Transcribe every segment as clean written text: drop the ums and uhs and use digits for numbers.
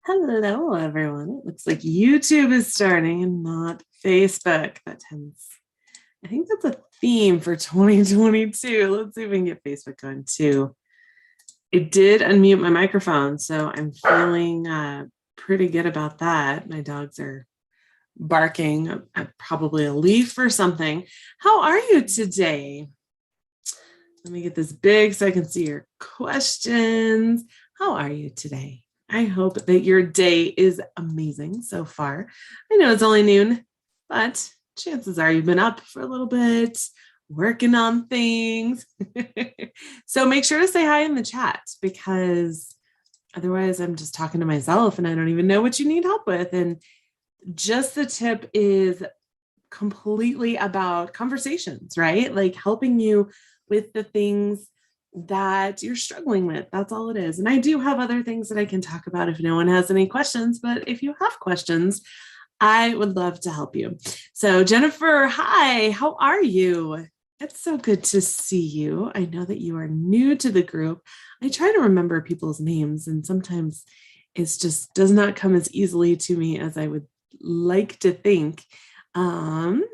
Hello, everyone. It looks like YouTube is starting and not Facebook. I think that's a theme for 2022. Let's see if we can get Facebook going too. I did unmute my microphone, so I'm feeling pretty good about that. My dogs are barking at probably a leaf or something. How are you today? Let me get this big so I can see your questions. How are you today? I hope that your day is amazing so far. I know it's only noon, but chances are you've been up for a little bit, working on things. So make sure to say hi in the chat because otherwise I'm just talking to myself and I don't even know what you need help with. And just the tip is completely about conversations, right? Like helping you with the things that you're struggling with. That's all it is. And I do have other things that I can talk about if no one has any questions, but if you have questions, I would love to help you. So Jennifer, hi, how are you? It's so good to see you. I know that you are new to the group. I try to remember people's names and sometimes it just does not come as easily to me as I would like to think. Actually,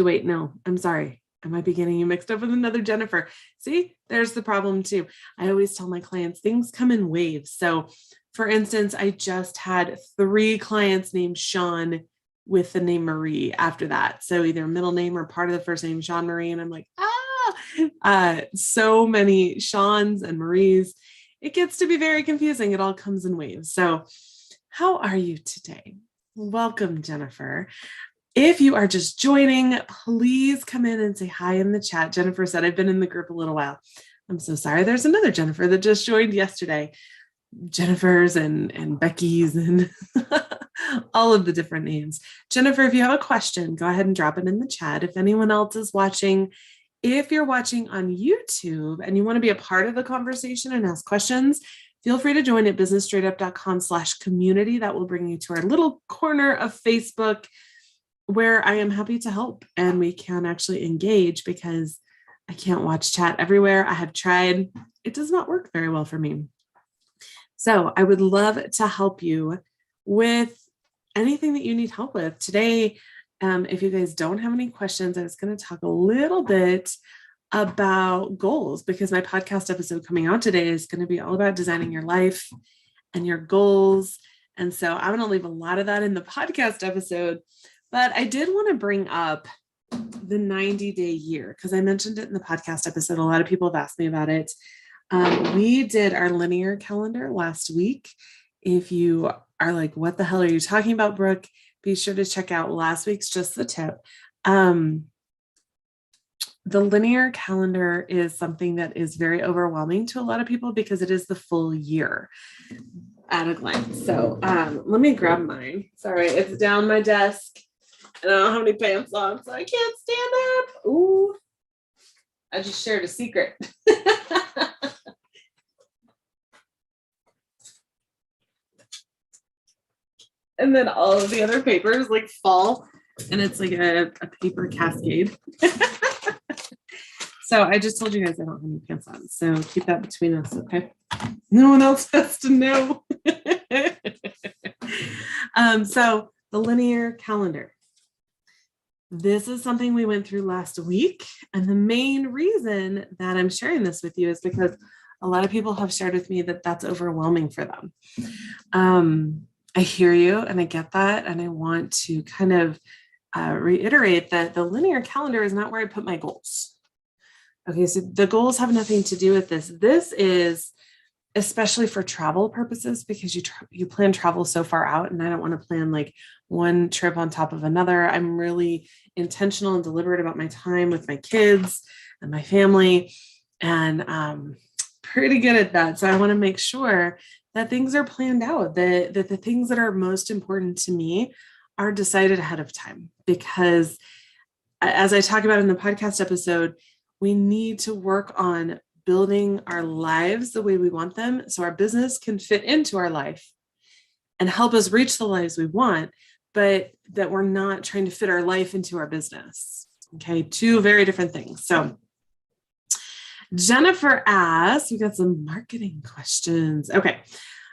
wait, no, I'm sorry. I might be getting you mixed up with another Jennifer. See, there's the problem too. I always tell my clients things come in waves. So for instance, I just had 3 clients named Sean with the name Marie after that. So either middle name or part of the first name, Sean Marie. And I'm like, so many Seans and Maries. It gets to be very confusing. It all comes in waves. So how are you today? Welcome, Jennifer. If you are just joining, please come in and say hi in the chat. Jennifer said, I've been in the group a little while. I'm so sorry. There's another Jennifer that just joined yesterday. Jennifer's and Becky's and all of the different names. Jennifer, if you have a question, go ahead and drop it in the chat. If anyone else is watching, if you're watching on YouTube and you want to be a part of the conversation and ask questions, feel free to join at businessstraightedup.com/community. That will bring you to our little corner of Facebook where I am happy to help and we can actually engage because I can't watch chat everywhere. I have tried. It does not work very well for me. So I would love to help you with anything that you need help with. Today, if you guys don't have any questions, I was going to talk a little bit about goals because my podcast episode coming out today is going to be all about designing your life and your goals. And so I'm going to leave a lot of that in the podcast episode. But I did want to bring up the 90-day year because I mentioned it in the podcast episode. A lot of people have asked me about it. We did our linear calendar last week. If you are like, what the hell are you talking about, Brooke? Be sure to check out last week's Just the Tip. The linear calendar is something that is very overwhelming to a lot of people because it is the full year at a glance. So let me grab mine. Sorry, it's down my desk. And I don't have any pants on, so I can't stand up. Ooh, I just shared a secret. And then all of the other papers like fall, and it's like a paper cascade. So I just told you guys I don't have any pants on, so keep that between us, okay? No one else has to know. So the linear calendar. This is something we went through last week. And the main reason that I'm sharing this with you is because a lot of people have shared with me that that's overwhelming for them. I hear you and I get that. And I want to kind of reiterate that the linear calendar is not where I put my goals. Okay, so the goals have nothing to do with this. This is especially for travel purposes because you plan travel so far out and I don't want to plan like one trip on top of another. I'm really intentional and deliberate about my time with my kids and my family and pretty good at that. So I want to make sure that things are planned out, that the things that are most important to me are decided ahead of time because as I talk about in the podcast episode, we need to work on building our lives the way we want them so our business can fit into our life and help us reach the lives we want, but that we're not trying to fit our life into our business. Okay, 2 very different things. So Jennifer asks, we got some marketing questions. Okay,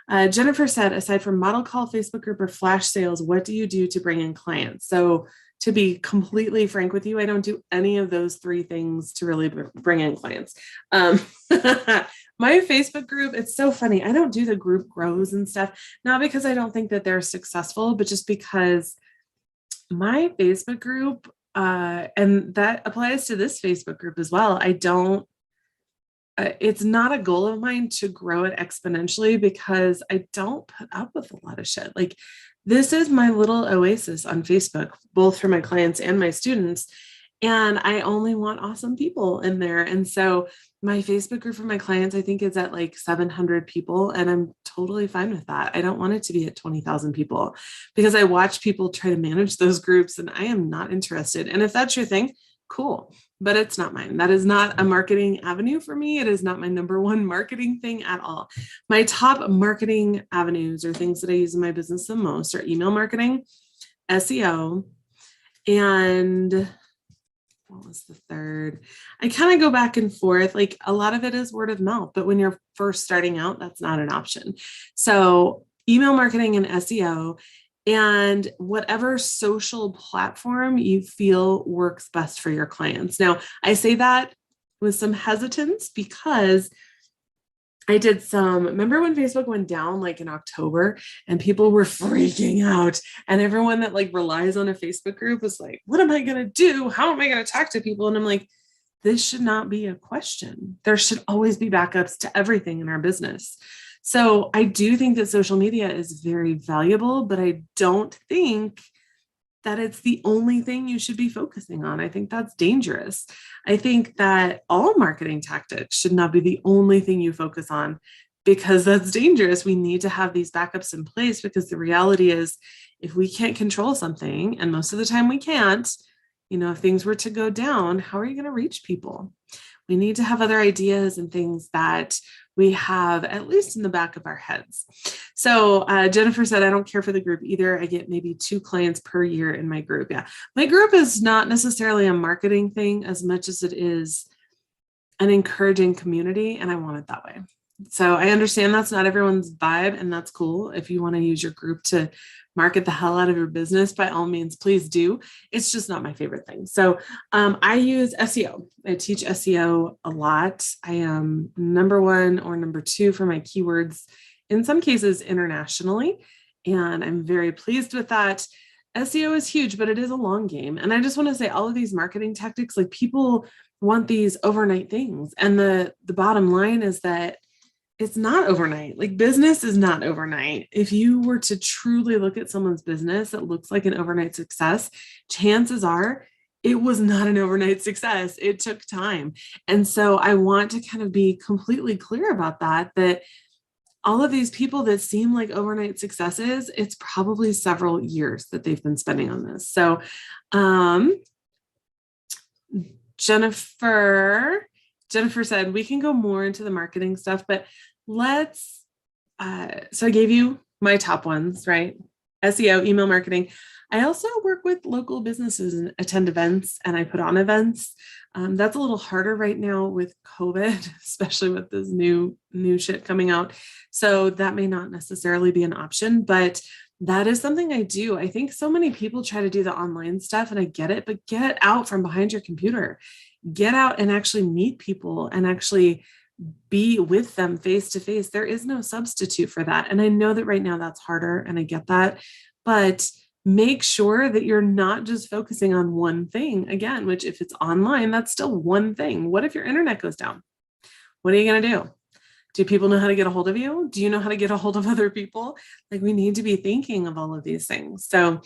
Jennifer said, aside from model call, Facebook group, or flash sales, what do you do to bring in clients? So to be completely frank with you, I don't do any of those three things to really bring in clients. My Facebook group, it's so funny. I don't do the group grows and stuff, not because I don't think that they're successful, but just because my Facebook group, and that applies to this Facebook group as well. It's not a goal of mine to grow it exponentially because I don't put up with a lot of shit. Like, this is my little oasis on Facebook, both for my clients and my students. And I only want awesome people in there. And so my Facebook group for my clients, I think, is at like 700 people. And I'm totally fine with that. I don't want it to be at 20,000 people because I watch people try to manage those groups and I am not interested. And if that's your thing, cool. But it's not mine. That is not a marketing avenue for me. It is not my number one marketing thing at all. My top marketing avenues or things that I use in my business the most are email marketing, SEO, and what was the third? I kind of go back and forth. Like, a lot of it is word of mouth, but when you're first starting out, that's not an option. So email marketing and SEO, and whatever social platform you feel works best for your clients. Now, I say that with some hesitance because remember when Facebook went down like in October and people were freaking out, and everyone that like relies on a Facebook group was like, what am I going to do? How am I going to talk to people? And I'm like, this should not be a question. There should always be backups to everything in our business. So I do think that social media is very valuable, but I don't think that it's the only thing you should be focusing on. I think that's dangerous. I think that all marketing tactics should not be the only thing you focus on because that's dangerous. We need to have these backups in place because the reality is if we can't control something, and most of the time we can't, if things were to go down, how are you going to reach people? We need to have other ideas and things that we have at least in the back of our heads. So Jennifer said, I don't care for the group either. I get maybe 2 clients per year in my group. Yeah. My group is not necessarily a marketing thing as much as it is an encouraging community. And I want it that way. So I understand that's not everyone's vibe, and that's cool. If you want to use your group to market the hell out of your business, by all means, please do. It's just not my favorite thing. So I use SEO. I teach SEO a lot. I am number 1 or number 2 for my keywords, in some cases internationally. And I'm very pleased with that. SEO is huge, but it is a long game. And I just want to say all of these marketing tactics, like, people want these overnight things. And the bottom line is that it's not overnight. Like, business is not overnight. If you were to truly look at someone's business that looks like an overnight success, chances are it was not an overnight success. It took time. And so I want to kind of be completely clear about that all of these people that seem like overnight successes, it's probably several years that they've been spending on this. So Jennifer said, we can go more into the marketing stuff, but so I gave you my top ones, right? SEO, email marketing. I also work with local businesses and attend events, and I put on events. That's a little harder right now with COVID, especially with this new shit coming out. So that may not necessarily be an option, but that is something I do. I think so many people try to do the online stuff, and I get it, but get out from behind your computer. Get out and actually meet people and actually be with them face to face. There is no substitute for that. And I know that right now that's harder, and I get that, but make sure that you're not just focusing on one thing again, which, if it's online, that's still one thing. What if your internet goes down? What are you going to do? Do people know how to get a hold of you? Do you know how to get a hold of other people? Like, we need to be thinking of all of these things. So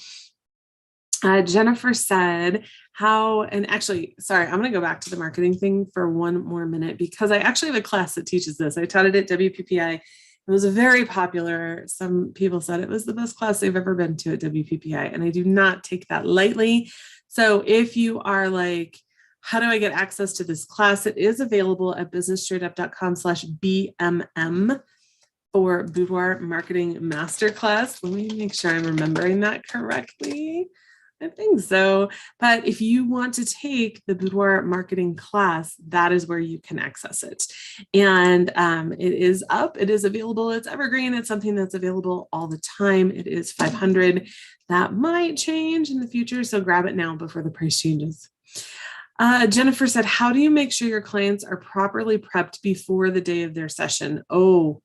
Jennifer said and actually, sorry, I'm going to go back to the marketing thing for one more minute because I actually have a class that teaches this. I taught it at WPPI. It was a very popular. Some people said it was the best class they've ever been to at WPPI. And I do not take that lightly. So if you are like, how do I get access to this class? It is available at businessstraightup.com/BMM for Boudoir Marketing Masterclass. Let me make sure I'm remembering that correctly. I think so. But if you want to take the Boudoir marketing class, that is where you can access it. And it is up, it is available, it's evergreen, it's something that's available all the time. It is $500. That might change in the future, so grab it now before the price changes. Jennifer said, how do you make sure your clients are properly prepped before the day of their session? Oh,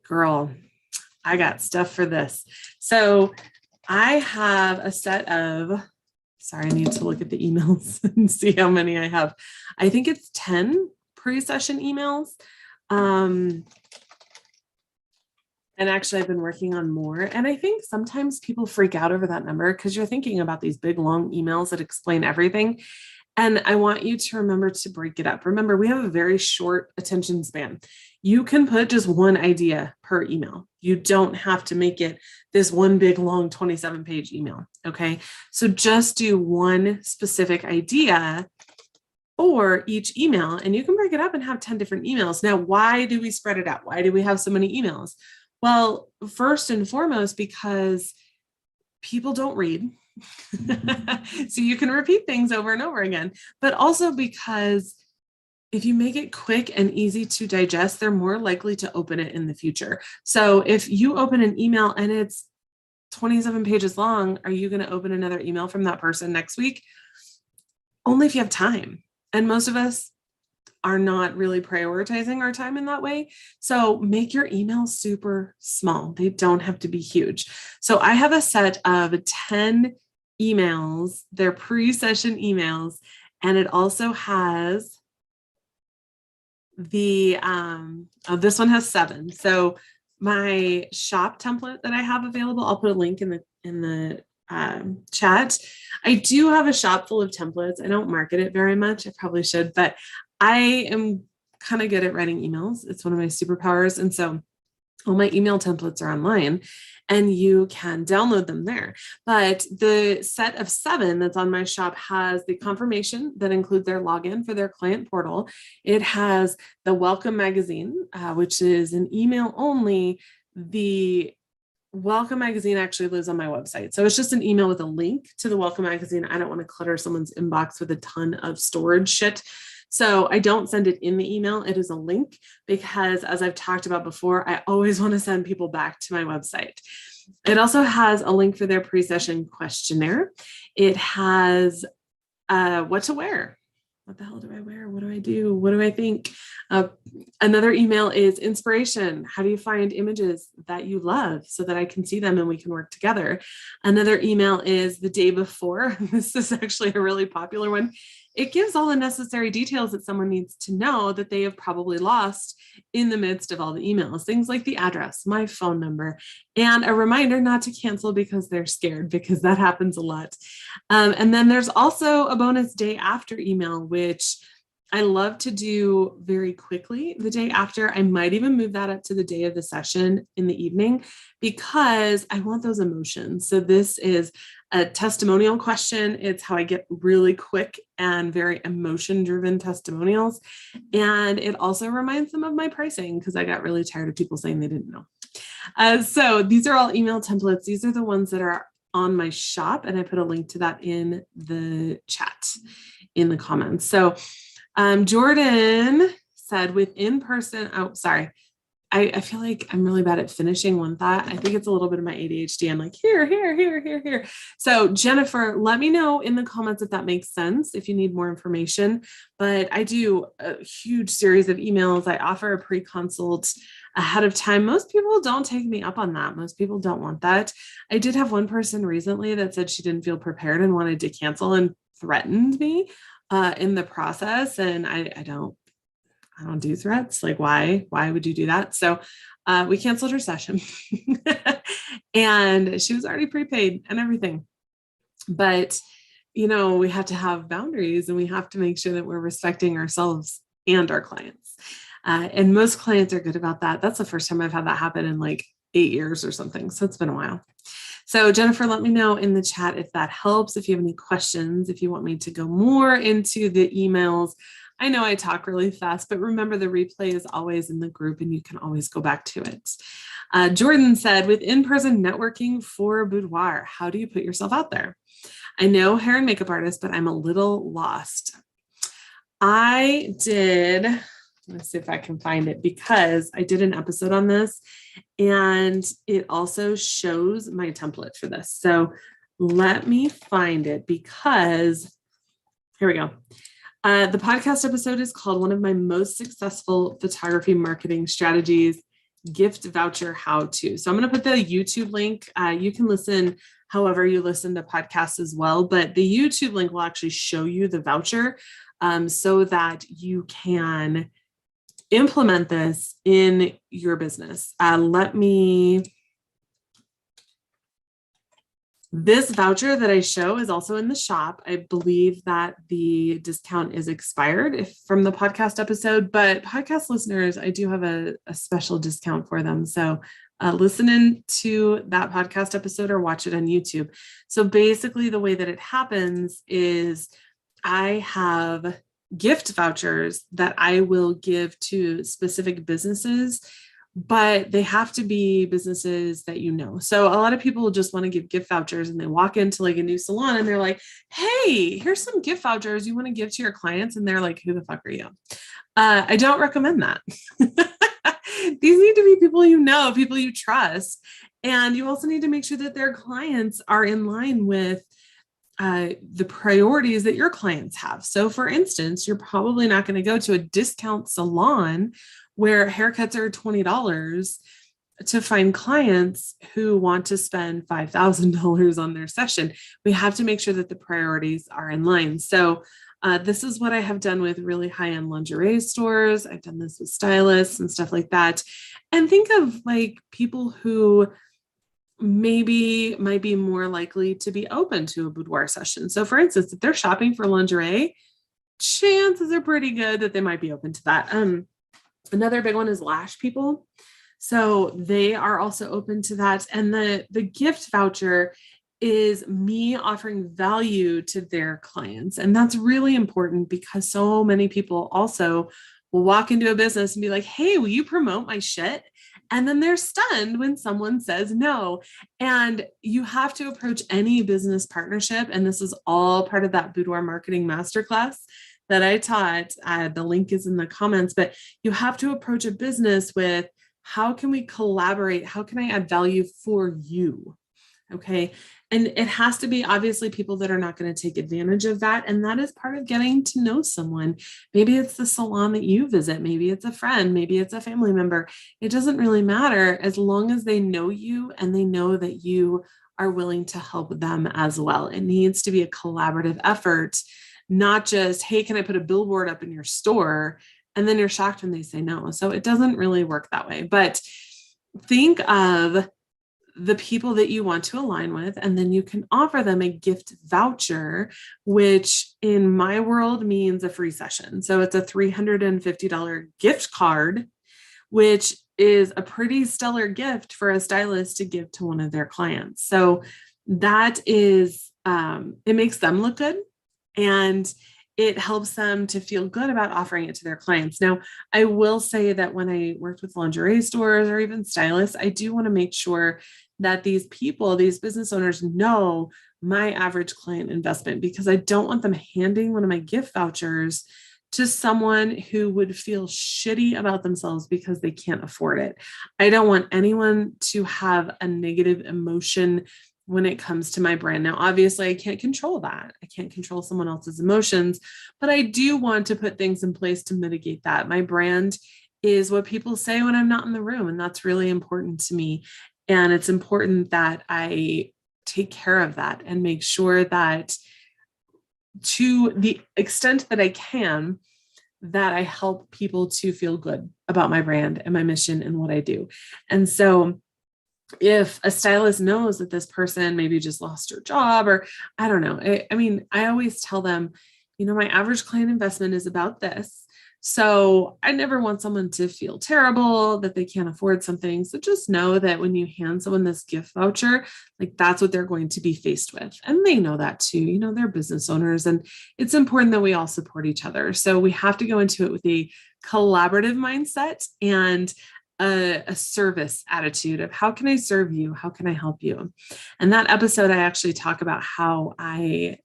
girl, I got stuff for this. So I have a set of, sorry, I need to look at the emails and see how many I have. I think it's 10 pre-session emails. And actually, I've been working on more. And I think sometimes people freak out over that number because you're thinking about these big, long emails that explain everything. And I want you to remember to break it up. Remember, we have a very short attention span. You can put just one idea per email. You don't have to make it this one big, long 27-page email. Okay. So just do one specific idea for each email, and you can break it up and have 10 different emails. Now, why do we spread it out? Why do we have so many emails? Well, first and foremost, because people don't read. So you can repeat things over and over again, but also because if you make it quick and easy to digest, they're more likely to open it in the future. So if you open an email and it's 27 pages long, are you going to open another email from that person next week? Only if you have time. And most of us are not really prioritizing our time in that way. So make your emails super small. They don't have to be huge. So I have a set of 10 emails. They're pre-session emails. And it also has the, this one has 7. So my shop template that I have available, I'll put a link in the chat. I do have a shop full of templates. I don't market it very much. I probably should, but I am kind of good at writing emails. It's one of my superpowers. And so all my email templates are online and you can download them there. But the set of 7 that's on my shop has the confirmation that includes their login for their client portal. It has the welcome magazine, which is an email only. The welcome magazine actually lives on my website. So it's just an email with a link to the welcome magazine. I don't want to clutter someone's inbox with a ton of storage shit. So I don't send it in the email. It is a link because, as I've talked about before, I always want to send people back to my website. It also has a link for their pre-session questionnaire. It has what to wear. What the hell do I wear? What do I do? What do I think? Another email is inspiration. How do you find images that you love so that I can see them and we can work together? Another email is the day before. This is actually a really popular one. It gives all the necessary details that someone needs to know that they have probably lost in the midst of all the emails. Things like the address, my phone number, and a reminder not to cancel because they're scared, because that happens a lot. And then there's also a bonus day after email, which I love to do very quickly the day after. I might even move that up to the day of the session in the evening because I want those emotions. So this is a testimonial question. It's how I get really quick and very emotion-driven testimonials. And it also reminds them of my pricing because I got really tired of people saying they didn't know. So these are all email templates. These are the ones that are on my shop. And I put a link to that in the chat, in the comments. So Jordan said with in-person, oh, sorry. I feel like I'm really bad at finishing one thought. I think it's a little bit of my ADHD. I'm like, here. So Jennifer, let me know in the comments if that makes sense, if you need more information. But I do a huge series of emails. I offer a pre-consult ahead of time. Most people don't take me up on that. Most people don't want that. I did have one person recently that said she didn't feel prepared and wanted to cancel and threatened me in the process. And I don't do threats. Like, why would you do that? So we canceled her session and she was already prepaid and everything. But, we have to have boundaries and we have to make sure that we're respecting ourselves and our clients. And most clients are good about that. That's the first time I've had that happen in like 8 years or something. So it's been a while. So Jennifer, let me know in the chat if that helps, if you have any questions, if you want me to go more into the emails. I know I talk really fast, but remember the replay is always in the group and you can always go back to it. Jordan said, with in-person networking for Boudoir, how do you put yourself out there? I know hair and makeup artist, but I'm a little lost. Let's see if I can find it, because I did an episode on this and it also shows my template for this. So let me find it, because here we go. The podcast episode is called One of My Most Successful Photography Marketing Strategies, Gift Voucher How To. So I'm going to put the YouTube link. You can listen however you listen to podcasts as well, but the YouTube link will actually show you the voucher so that you can implement this in your business. This voucher that I show is also in the shop. I believe that the discount is expired from the podcast episode, but podcast listeners, I do have a special discount for them. So listen in to that podcast episode or watch it on YouTube. So basically the way that it happens is I have gift vouchers that I will give to specific businesses, but they have to be businesses that you know. So a lot of people just want to give gift vouchers and they walk into like a new salon and they're like, hey, here's some gift vouchers you want to give to your clients. And they're like, who the fuck are you? I don't recommend that. These need to be people you know, people you trust. And you also need to make sure that their clients are in line with the priorities that your clients have. So for instance, you're probably not going to go to a discount salon where haircuts are $20 to find clients who want to spend $5,000 on their session. We have to make sure that the priorities are in line. So this is what I have done with really high-end lingerie stores. I've done this with stylists and stuff like that. And think of like people who maybe might be more likely to be open to a boudoir session. So for instance, if they're shopping for lingerie, chances are pretty good that they might be open to that. Another big one is lash people. So they are also open to that. And the gift voucher is me offering value to their clients. And that's really important because so many people also will walk into a business and be like, hey, will you promote my shit? And then they're stunned when someone says no. And you have to approach any business partnership. And this is all part of that boudoir marketing masterclass that I taught. The link is in the comments, but you have to approach a business with, how can we collaborate? How can I add value for you? Okay. And it has to be obviously people that are not going to take advantage of that. And that is part of getting to know someone. Maybe it's the salon that you visit. Maybe it's a friend. Maybe it's a family member. It doesn't really matter as long as they know you and they know that you are willing to help them as well. It needs to be a collaborative effort, not just, hey, can I put a billboard up in your store? And then you're shocked when they say no. So it doesn't really work that way. But think of the people that you want to align with, and then you can offer them a gift voucher, which in my world means a free session. So it's a $350 gift card, which is a pretty stellar gift for a stylist to give to one of their clients. So that is, it makes them look good and it helps them to feel good about offering it to their clients. Now, I will say that when I worked with lingerie stores or even stylists, I do want to make sure that these people, these business owners know my average client investment, because I don't want them handing one of my gift vouchers to someone who would feel shitty about themselves because they can't afford it. I don't want anyone to have a negative emotion when it comes to my brand. Now, obviously, I can't control that. I can't control someone else's emotions, but I do want to put things in place to mitigate that. My brand is what people say when I'm not in the room, and that's really important to me. And it's important that I take care of that and make sure that, to the extent that I can, that I help people to feel good about my brand and my mission and what I do. And so if a stylist knows that this person maybe just lost her job, or I don't know, I always tell them, my average client investment is about this. So I never want someone to feel terrible that they can't afford something. So just know that when you hand someone this gift voucher, like that's what they're going to be faced with. And they know that too, they're business owners, and it's important that we all support each other. So we have to go into it with a collaborative mindset. And a service attitude of how can I serve you? How can I help you? And that episode, I actually talk about how I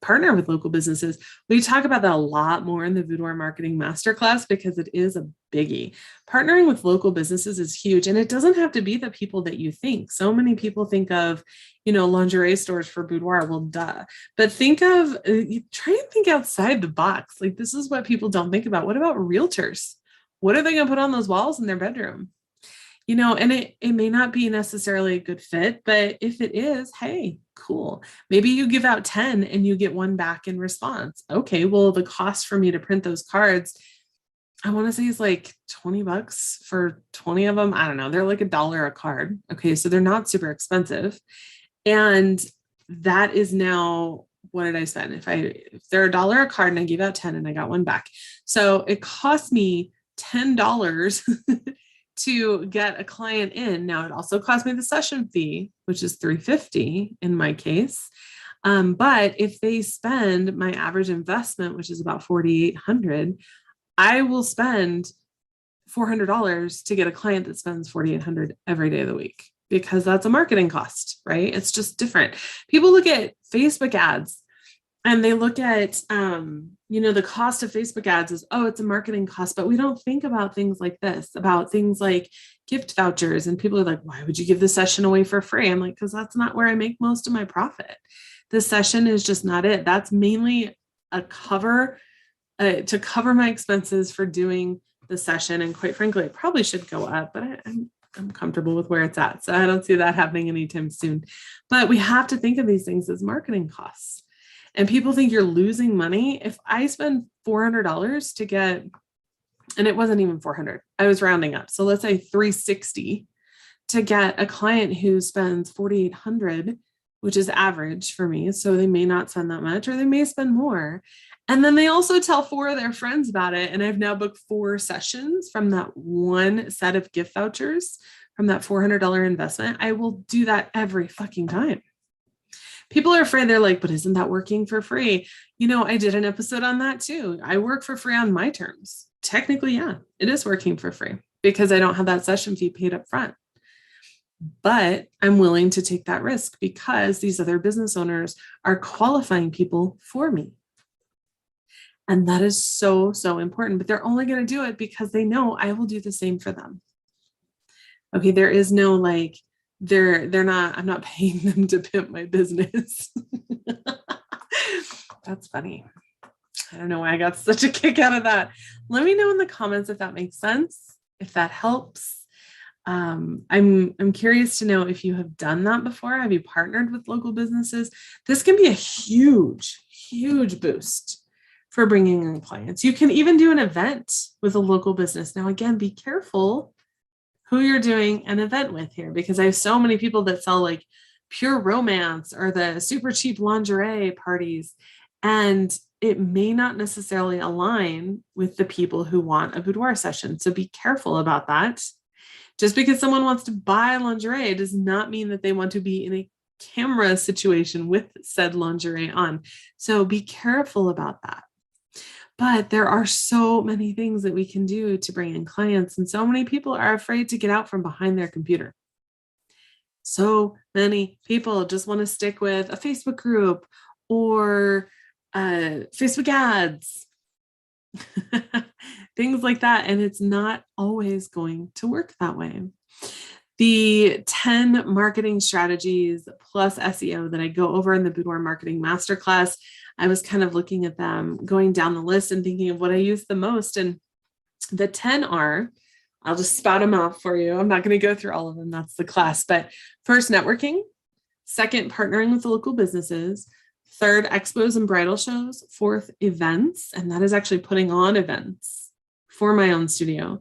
partner with local businesses. We talk about that a lot more in the Boudoir Marketing Masterclass because it is a biggie. Partnering with local businesses is huge. And it doesn't have to be the people that you think. So many people think of, lingerie stores for boudoir. Well, duh. But try and think outside the box. Like, this is what people don't think about. What about realtors? What are they going to put on those walls in their bedroom? And it may not be necessarily a good fit, but if it is, hey, cool. Maybe you give out 10 and you get one back in response. Okay, well, the cost for me to print those cards, I want to say is like $20 for 20 of them. I don't know. They're like $1 a card. Okay, so they're not super expensive. And that is now, what did I spend? If they're $1 a card and I gave out 10 and I got one back. So it cost me $10 to get a client in. Now, it also cost me the session fee, which is $350 in my case. But if they spend my average investment, which is about $4,800, I will spend $400 to get a client that spends $4,800 every day of the week, because that's a marketing cost, right? It's just different. People look at Facebook ads and they look at, the cost of Facebook ads is, it's a marketing cost, but we don't think about things like this, about things like gift vouchers. And people are like, why would you give the session away for free? I'm like, because that's not where I make most of my profit. The session is just not it. That's mainly a cover to cover my expenses for doing the session. And quite frankly, it probably should go up, but I'm comfortable with where it's at. So I don't see that happening anytime soon. But we have to think of these things as marketing costs. And people think you're losing money. If I spend $400 to get, and it wasn't even 400, I was rounding up. So let's say $360 to get a client who spends $4,800, which is average for me. So they may not spend that much, or they may spend more. And then they also tell 4 of their friends about it. And I've now booked 4 sessions from that one set of gift vouchers from that $400 investment. I will do that every fucking time. People are afraid. They're like, but isn't that working for free? I did an episode on that too. I work for free on my terms. Technically, yeah, it is working for free because I don't have that session fee paid up front. But I'm willing to take that risk because these other business owners are qualifying people for me. And that is so, so important. But they're only going to do it because they know I will do the same for them. Okay, there is no like, I'm not paying them to pimp my business. That's funny. I don't know why I got such a kick out of that. Let me know in the comments if that makes sense, if that helps. I'm curious to know if you have done that before. Have you partnered with local businesses? This can be a huge, huge boost for bringing in clients. You can even do an event with a local business. Now, again, be careful who you're doing an event with here, because I have so many people that sell like pure romance or the super cheap lingerie parties, and it may not necessarily align with the people who want a boudoir session. So be careful about that. Just because someone wants to buy lingerie does not mean that they want to be in a camera situation with said lingerie on. So be careful about that. But there are so many things that we can do to bring in clients. And so many people are afraid to get out from behind their computer. So many people just want to stick with a Facebook group or Facebook ads, things like that. And it's not always going to work that way. The 10 marketing strategies plus SEO that I go over in the Boudoir Marketing Masterclass, I was kind of looking at them, going down the list and thinking of what I use the most. And the 10 are, I'll just spout them out for you. I'm not going to go through all of them. That's the class. But first, networking. Second, partnering with local businesses. Third, expos and bridal shows. Fourth, events. And that is actually putting on events for my own studio.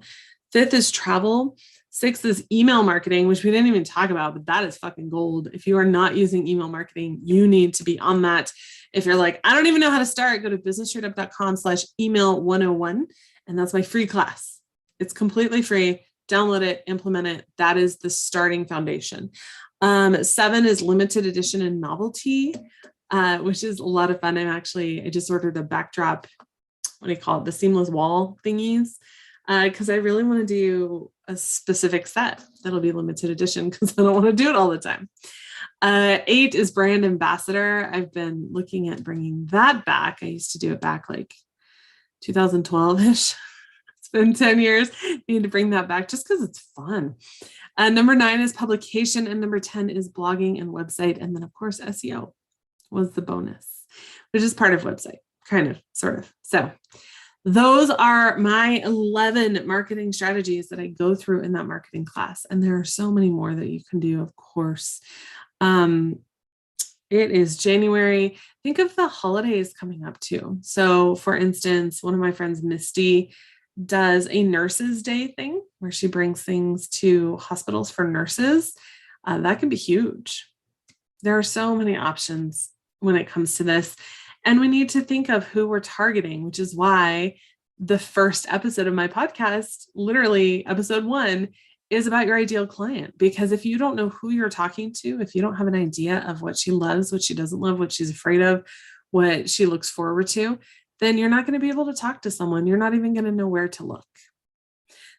Fifth is travel. Sixth is email marketing, which we didn't even talk about, but that is fucking gold. If you are not using email marketing, you need to be on that. If you're like, I don't even know how to start, go to businessstraightup.com/email101. And that's my free class. It's completely free. Download it, implement it. That is the starting foundation. 7 is limited edition and novelty, which is a lot of fun. I just ordered a backdrop. What do you call it? The seamless wall thingies. because I really want to do a specific set that'll be limited edition because I don't want to do it all the time. 8 is brand ambassador. I've been looking at bringing that back. I used to do it back like 2012-ish. It's been 10 years. Need to bring that back just because it's fun. Number 9 is publication, and number 10 is blogging and website. And then, of course, SEO was the bonus, which is part of website, kind of, sort of. So those are my 11 marketing strategies that I go through in that marketing class. And there are so many more that you can do, of course. It is January. Think of the holidays coming up too. So for instance, one of my friends, Misty, does a Nurses Day thing where she brings things to hospitals for nurses. That can be huge. There are so many options when it comes to this. And we need to think of who we're targeting, which is why the first episode of my podcast, literally episode 1, is about your ideal client. Because if you don't know who you're talking to, if you don't have an idea of what she loves, what she doesn't love, what she's afraid of, what she looks forward to, then you're not going to be able to talk to someone. You're not even going to know where to look.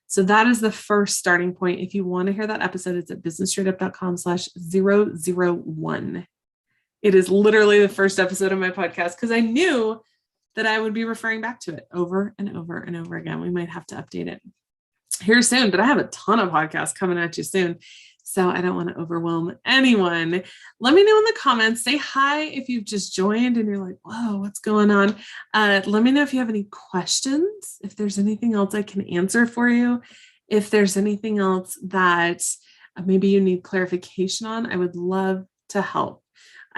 So that is the first starting point. If you want to hear that episode, it's at businessstraightedup.com/001. It is literally the first episode of my podcast because I knew that I would be referring back to it over and over and over again. We might have to update it here soon, but I have a ton of podcasts coming at you soon. So I don't want to overwhelm anyone. Let me know in the comments. Say hi if you've just joined and you're like, whoa, what's going on? Let me know if you have any questions, if there's anything else I can answer for you, if there's anything else that maybe you need clarification on. I would love to help.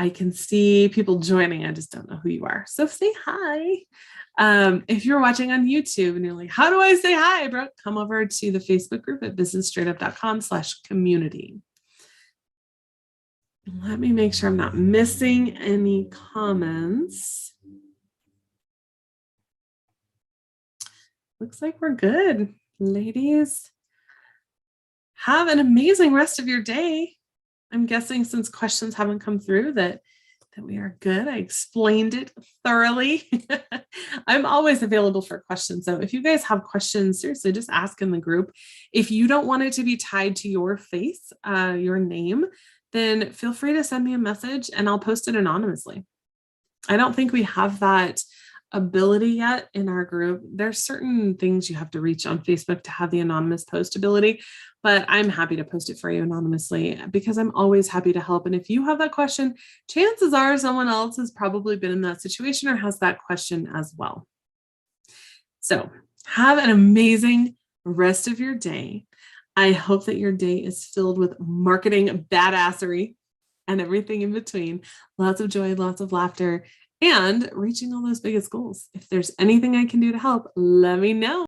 I can see people joining. I just don't know who you are. So say hi. If you're watching on YouTube and you're like, how do I say hi, Brooke? Come over to the Facebook group at businessstraightedup.com/community. Let me make sure I'm not missing any comments. Looks like we're good. Ladies, have an amazing rest of your day. I'm guessing since questions haven't come through that we are good. I explained it thoroughly. I'm always available for questions. So if you guys have questions, seriously, just ask in the group. If you don't want it to be tied to your face, your name, then feel free to send me a message and I'll post it anonymously. I don't think we have that ability yet in our group. There's certain things you have to reach on Facebook to have the anonymous post ability, but I'm happy to post it for you anonymously because I'm always happy to help. And if you have that question, chances are someone else has probably been in that situation or has that question as well. So have an amazing rest of your day. I hope that your day is filled with marketing badassery and everything in between. Lots of joy, lots of laughter, and reaching all those biggest goals. If there's anything I can do to help, let me know.